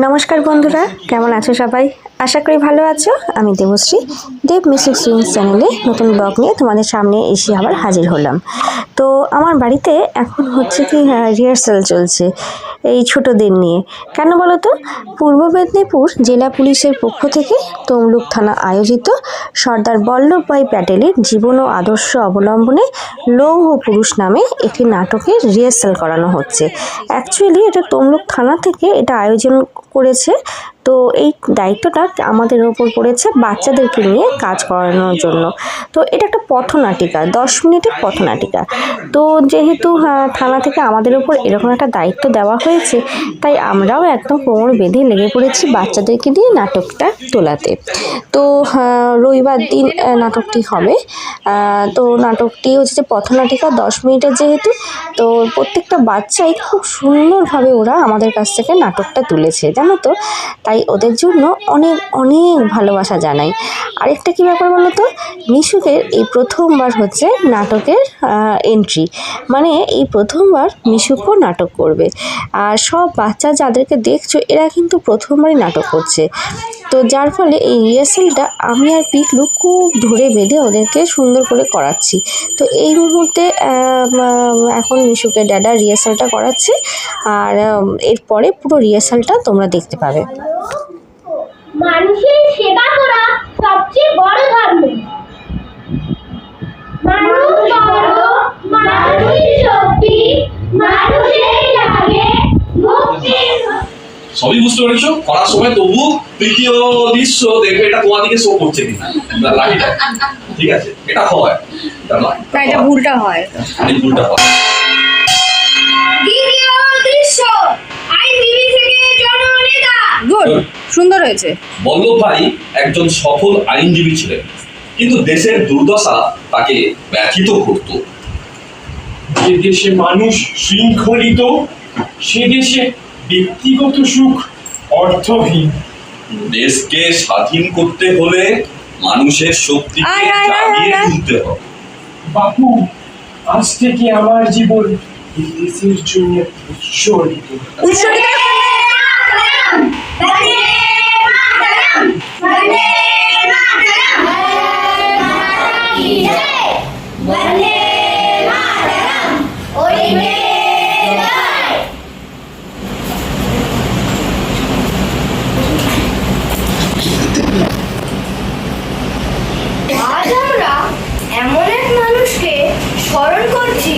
নমস্কার বন্ধুরা, কেমন আছো সবাই? আশা করি ভালো আছো। আমি দেবশ্রী, দেব মিউজিক সুইংস চ্যানেলে নতুন ব্লগ নিয়ে তোমাদের সামনে এসে আবার হাজির হলাম। তো আমার বাড়িতে এখন হচ্ছে কি রিহার্সাল চলছে এই ছোটদের নিয়ে। কেন বলো তো? পূর্ব মেদিনীপুর জেলা পুলিশের পক্ষ থেকে তমলুক থানা আয়োজিত সর্দার বল্লভভাই প্যাটেলের জীবন ও আদর্শ অবলম্বনে লৌহ পুরুষ নামে একটি নাটকের রিহার্সাল করানো হচ্ছে। অ্যাকচুয়ালি এটা তমলুক থানা থেকে এটা আয়োজন করেছে। তো এই দায়িত্বটা আমাদের ওপর পড়েছে বাচ্চাদেরকে নিয়ে কাজ করানোর জন্য। তো এটা একটা পথনাটিকা, 10 মিনিটের পথনাটিকা। তো যেহেতু থানা থেকে আমাদের ওপর এরকম একটা দায়িত্ব দেওয়া হয়েছে, তাই আমরাও একদম কোমর বেঁধে লেগে পড়েছি বাচ্চাদেরকে দিয়ে নাটকটা তোলাতে। তো রবিবার দিন নাটকটি হবে। তো নাটকটি হচ্ছে পথনাটিকা 10 মিনিটের যেহেতু, তো প্রত্যেকটা বাচ্চাই খুব সুন্দরভাবে ওরা আমাদের কাছ থেকে নাটকটা তুলেছে, জানো তো। তাই ওদের জন্য অনেক অনেক ভালোবাসা জানাই। আরেকটা কী ব্যাপার বলো তো, মিশুকের এই প্রথমবার হচ্ছে নাটকের এন্ট্রি, মানে এই প্রথমবার মিশুকও নাটক করবে। আর সব বাচ্চা যাদেরকে দেখছো এরা কিন্তু প্রথমবারই নাটক করছে। তো যার ফলে এই রিহার্সালটা আমি আর পিকলু খুব ধরে বেঁধে ওদেরকে সুন্দর করে করাচ্ছি। তো এই মুহূর্তে এখন মিশুকে ড্যাডা রিহার্সালটা করাচ্ছে, আর এরপরে পুরো রিহার্সালটা তোমরা দেখতে পাবে। মানুষের সেবা করা সবচেয়ে বড় ধর্ম। মানুষ বড়, মানুষের শক্তি, মানুষের জাগে মুক্তির। সবই বুঝতে পেরেছো করার সময়, তবু তৃতীয় দৃশ্য দেখবে এটা তোমার দিকে শো করছে কিনা লাঠিটা। ঠিক আছে, এটা হয়, এটা ভুলটা হয়, এই ভুলটা হয়। দ্বিতীয় দৃশ্য আইনজীবী থেকে জননেতা। গুড, সুন্দর হয়েছে। বল্লভভাই একজন সফল আইনজীবী ছিলেন, কিন্তু দেশের দুর্দশা তাকে ব্যথিত করত। যে দেশে মানুষ শৃঙ্খলিত, সে দেশে ব্যক্তিগত সুখ অর্থহীন। দেশকে স্বাধীন করতে হলে মানুষের শক্তিকে জাগিয়ে তুলতে হবে। বাপু, আজ থেকে আমার জীবন এই দেশের জন্য উৎসর্গিত। আজ আমরা এমন এক মানুষকে স্মরণ করছি,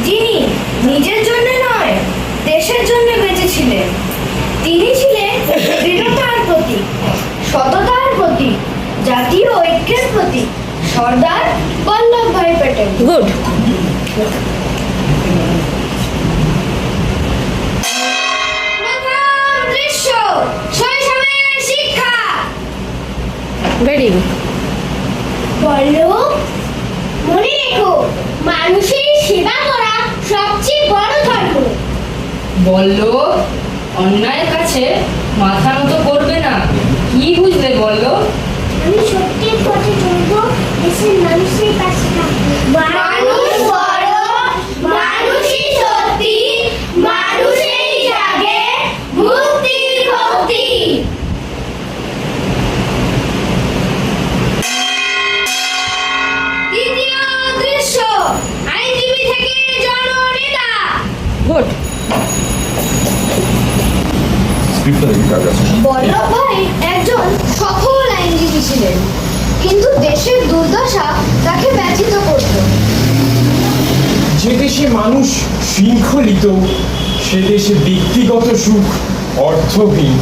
যিনি নিজের জন্য নয়, দেশের জন্য বেঁচেছিলেন। তিনি ছিলেন দৃঢ়তার প্রতীক, সততার প্রতীক, জাতীয় ঐক্যের প্রতীক, সর্দার বল্লভভাই প্যাটেল। গুড। প্রথম দৃশ্য শৈশবের শিক্ষা। Very good. বলো, মনে রেখো, মানুষের সেবা করা সবচেয়ে বড় ধর্ম। বললো অন্যায়ের কাছে মাথা নত করবে না। কি বুঝলে বললো? আমি সত্যির পথে চলবো, দেশের মানুষের পাশে থাকবো। মানুষ বড়, মানুষই সত্যি, মানুষেই জাগে মুক্তির ভক্তি। দ্বিতীয় দৃশ্য আইনজীবী থেকে জননেতা। গুড। বল্লভভাই একজন সফল আইনজীবী ছিলেন, কিন্তু দেশের দুর্দশা তাকে ব্যথিত করত। যে দেশে মানুষ শৃঙ্খলিত, সে দেশে ব্যক্তিগত সুখ অর্থহীন।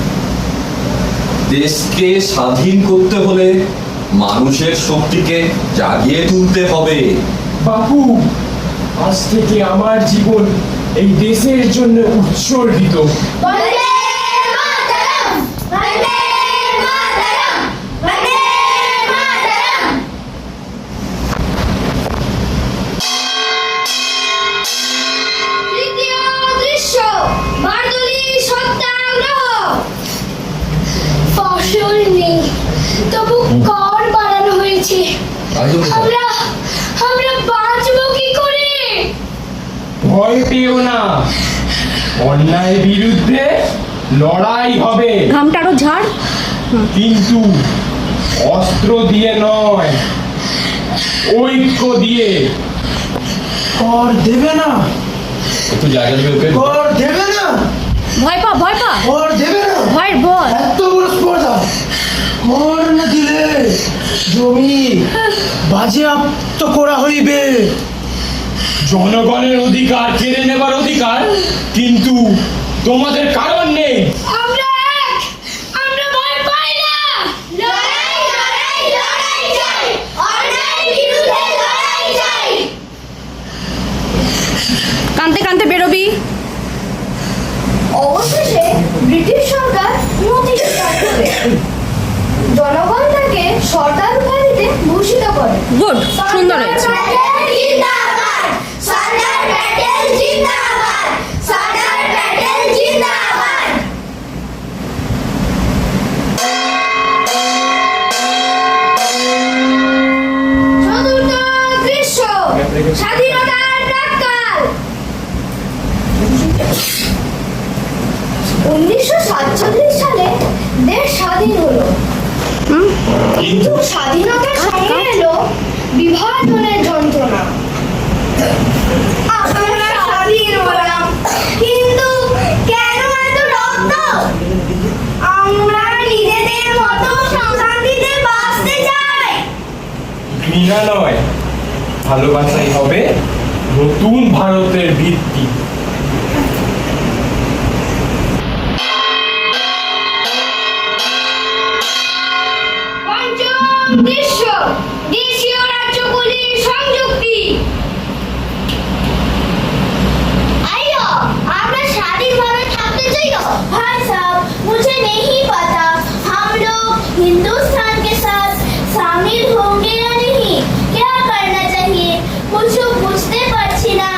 দেশকে স্বাধীন করতে হলে মানুষের শক্তিকে জাগিয়ে তুলতে হবে। বাপু, আজ থেকে আমার জীবন এই দেশের জন্য উৎসর্গিত। বন্দে মাতরম, বন্দে মাতরম, বন্দে মাতরম। তৃতীয় দৃশ্য বারদলি সত্যাগ্রহ। ফসল নেই, তবু কর বাড়ানো হয়েছে। আমরা বাঁচবো কি করে? ভয় পেও না, অন্যায় বিরুদ্ধে লড়াই হবে, ঘামটা আরো ঝাড়। কিন্তু অস্ত্র দিয়ে নয়, ঐক্য দিয়ে। কর দেবে না, একটু জায়গা দেবে ওকে। কর দেবে না, ভয় পা ভয় পা, কর দেবে না। ভয়ের বল। এত বড় স্পর্ধা, কর না দিলে জমি বাজেয়াপ্ত করা হইবে। জনগণের অধিকার কেড়ে নেবার অধিকার, কিন্তু তোমাদের কারণ নেই। আমরা এক, আমরা ভয় পাই না। লড়াই লড়াই লড়াই চাই, অন্যায়ের বিরুদ্ধে লড়াই চাই। কানতে কানতে বেরোবি। অবশেষে ব্রিটিশ সরকার নথি স্বীকার করে জনগণ তাকে সর্দার উপাধিতে ভূষিত করে। গুড, সুন্দর হয়েছে। জিন্দাবাদ, সর্দার প্যাটেল জিন্দাবাদ, সর্দার প্যাটেল জিন্দাবাদ। চতুর্থ দৃশ্য, স্বাধীনতার প্রাক্কাল। 1947 সালে দেশ স্বাধীন হলো, কিন্তু স্বাধীনতার সঙ্গে এলো বিভাজনের যন্ত্রণা। আমরা স্বাধীন হলাম, কিন্তু কেন এত রক্ত? আমরা নিজেদের মতো শান্তিতে বাঁচতে চাই। ঘৃণা নয়, ভালোবাসাই হবে নতুন ভারতের ভিত্তি। পঞ্চম দৃশ্য, দেশীয় রাজ্যগুলির সংযুক্তি। आइयो, আমরা স্বাধীনভাবে থাকতে চাই। भाई साहब, मुझे नहीं पता हम लोग हिंदुस्तान के साथ शामिल होंगे या नहीं। क्या करना चाहिए कुछ বুঝতে পারছি না।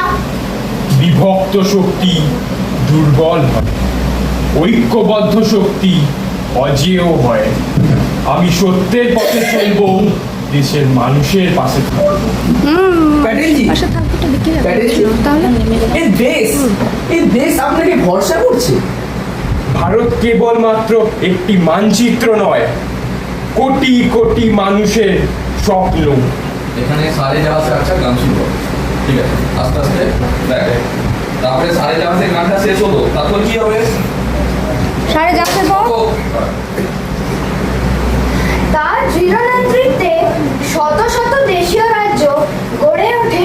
বিভক্ত শক্তি দুর্বল হয়, ঐক্যবদ্ধ শক্তি অজেয় হয়। আমি সত্যের পথে চলবো, দেশের মানুষের পাশে থাকবো। প্যাটেল জি, পাশে থাকতে দেখে প্যাটেল জি, তাহলে এই দেশ আপনাকে ভরসা করছে। ভারত কেবলমাত্র একটি মানচিত্র নয়, কোটি কোটি মানুষের স্বপ্ন। এখানে সারে যাওয়া সে আচ্ছা গান শুরু করো। ঠিক আছে, আস্তে আস্তে দেখ। তারপরে সারে যাওয়া সে গানটা শেষ হলো, তারপর কি হবে? সাড়ে যাচ্ছে পর তার দৃঢ় নেতৃত্বে শত শত দেশীয় রাজ্য গড়ে ওঠে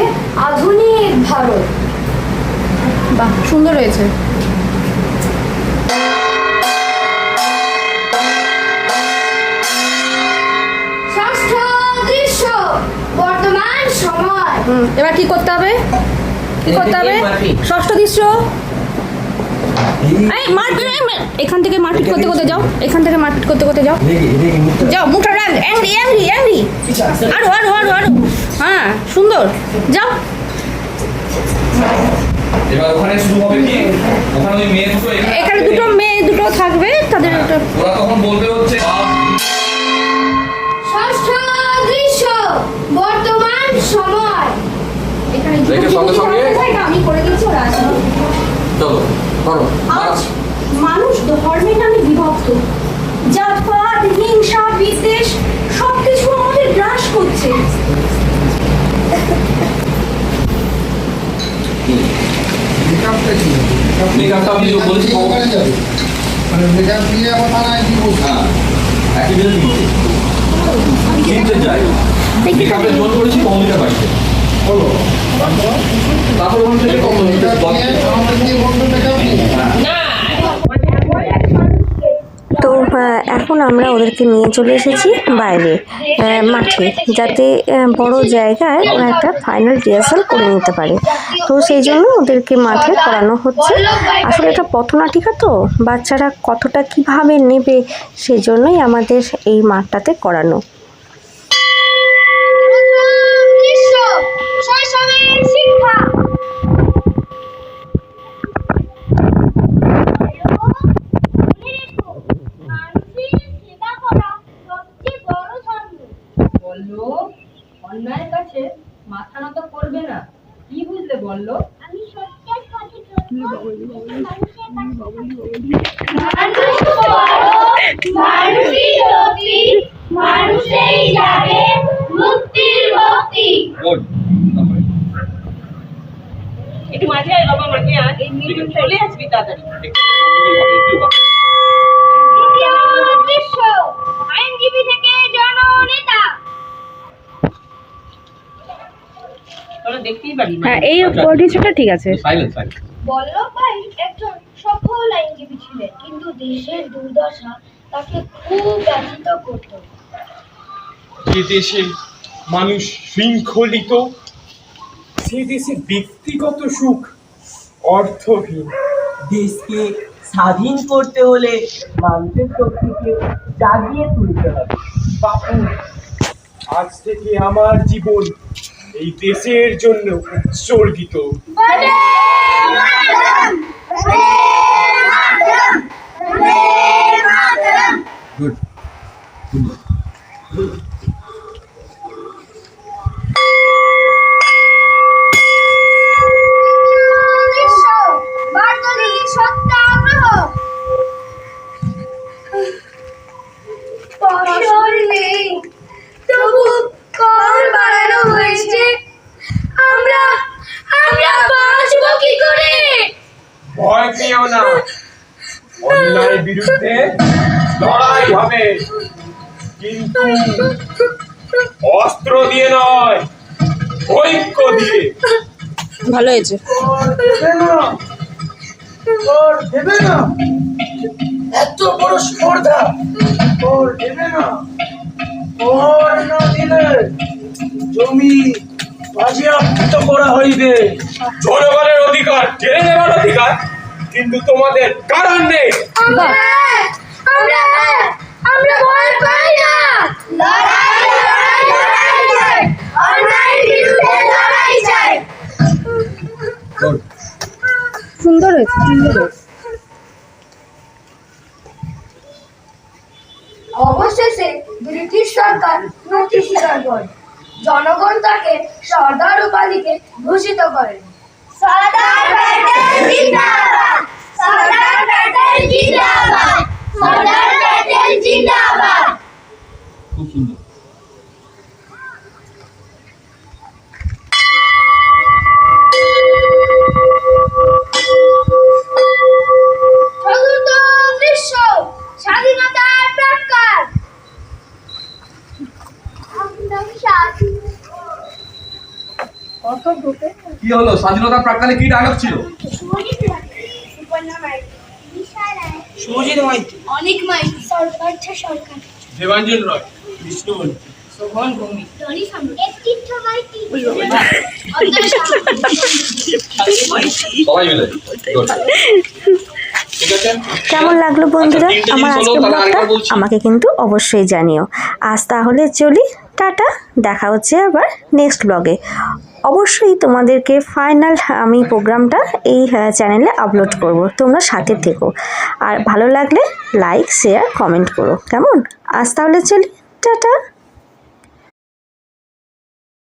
আধুনিক ভারত। বাহ, সুন্দর হয়েছে। ষষ্ঠ দৃশ্য, বর্তমান সময়। এবার কি করতে হবে? কি করতে হবে? ষষ্ঠ দৃশ্য। এই মারপিট, এখান থেকে মারপিট করতে করতে যাও, এখান থেকে মারপিট করতে করতে যাও, যাও মুখটা অ্যাংরি অ্যাংরি অ্যাংরি, আরো আরো আরো আরো। হ্যাঁ, সুন্দর, যাও। এবার ওখানে শুরু হবে কি? ওখানে ওই মেয়ে দুটো এখানে দুটো মেয়ে দুটো থাকবে, তাদের একটা ওরা তখন বলবে হচ্ছে ষষ্ঠ দৃশ্য, বর্তমান সময়। এখানে দুটো দেখে সঙ্গে সঙ্গে আমি করে দিচ্ছি, ওরা আসবে। চলো করো। আজ মানুষ ধর্মের নামে বিভক্ত, জাতপাত, হিংসা, বিদ্বেষ সবকিছু আমাদের গ্রাস করছে। মেকআপটা আমি বলেছি হ্যাঁ একই দিনে কিনতে যাই। মেকআপের জোর করেছি কমলিটা বাড়িতে। তারপর ওখান থেকে তো এখন আমরা ওদেরকে নিয়ে চলে এসেছি বাইরে মাঠে, যাতে বড় জায়গায় ওরা একটা ফাইনাল রিহার্সাল করে নিতে পারে। তো সেই জন্য ওদেরকে মাঠে করানো হচ্ছে। আসলে এটা পথনাটিকা, তো বাচ্চারা কতটা কিভাবে নেবে সেই জন্যই আমাদের এই মাঠটাতে করানো। দৃশ্য, শৈশবের শিক্ষা। বললো অন্যায়ের কাছে মাথা নত করবে না। কি বুঝলে বললো? আমি সত্যের পথে চলবো, মানুষের কাছে মানুষই শক্তি, মানুষেই যাবে মুক্তির ভক্তি। গুড। একটু মাঝে আয় বাবা, মাঝে আয়, এই মিনিট চলে আসবি তাড়াতাড়ি। দ্বিতীয় দৃশ্য, আইনজীবী থেকে জননেতা। তোরা দেখতেই পারি না। হ্যাঁ এই দৃশ্যটা ঠিক আছে। Silence silence. বল্লভভাই একজন সফল আইনজীবী ছিলেন, কিন্তু দেশের দুর্দশা তাকে খুব ব্যথিত করত। যে দেশে মানুষ শৃঙ্খলিত, সে দেশে ব্যক্তিগত সুখ অর্থহীন। দেশকে স্বাধীন করতে হলে মানুষের শক্তিকে জাগিয়ে তুলতে হবে। বাপু, আজ থেকে আমার জীবন এই দেশের জন্য উৎসর্গিত। গুড। ফসল নেই, তবু কর বাড়ানো হয়েছে। আমরা বাঁচবো কি করে? ভয় পেও না, অন্যায়ের বিরুদ্ধে লড়াই হবে, কিন্তু অস্ত্র দিয়ে নয়, ঐক্য দিয়ে। ভালো হয়েছে। দেবে না, এত বড় স্পর্ধা দেবে না। না দিলে জমি বাজেয়াপ্ত করা হইবে। জনগণের অধিকার কেড়ে নেওয়ার অধিকার কিন্তু তোমাদের কারণ নেই। আমরা ভয় পাই না। লড়াই চাই, অন্যায়ের বিরুদ্ধে লড়াই চাই। গুড। সুন্দর হয়েছে, সুন্দর হয়েছে। অবশেষে ব্রিটিশ সরকার নথি স্বীকার করে, জনগণ তাকে সর্দার উপাধিতে ভূষিত করেন। সর্দার প্যাটেল জিন্দাবাদ, সর্দার প্যাটেল জিন্দাবাদ, সর্দার প্যাটেল জিন্দাবাদ। খুব সুন্দর। চতুর্থ দৃশ্য, স্বাধীনতার প্রাক্কাল। কি হলো? স্বাধীনতার প্রাক্কালে কি ডায়লগ ছিল? সুজিত মাইতি, অনেক মাইতি, সরকার সরকার, দেবাঞ্জন রয়, বিষ্ণু মৈত্রী, শোভন ভূমি। একটিত্ব মাইতি, সবাই মিলে। গুড। ঠিক আছে। কেমন লাগলো বন্ধুরা তিনটে আমার জিনিস হলো, আজকের তাহলে ব্লগটা? আরেকবার বলছি। আমাকে কিন্তু অবশ্যই জানিও। আজ তাহলে চলি, টাটা, দেখা হচ্ছে আবার নেক্সট ব্লগে। অবশ্যই তোমাদেরকে ফাইনাল আমি প্রোগ্রামটা এই চ্যানেলে আপলোড করব, তোমরা সাথে থেকো। আর ভালো লাগলে লাইক শেয়ার কমেন্ট করো, কেমন? আজ তাহলে চলি, টাটা।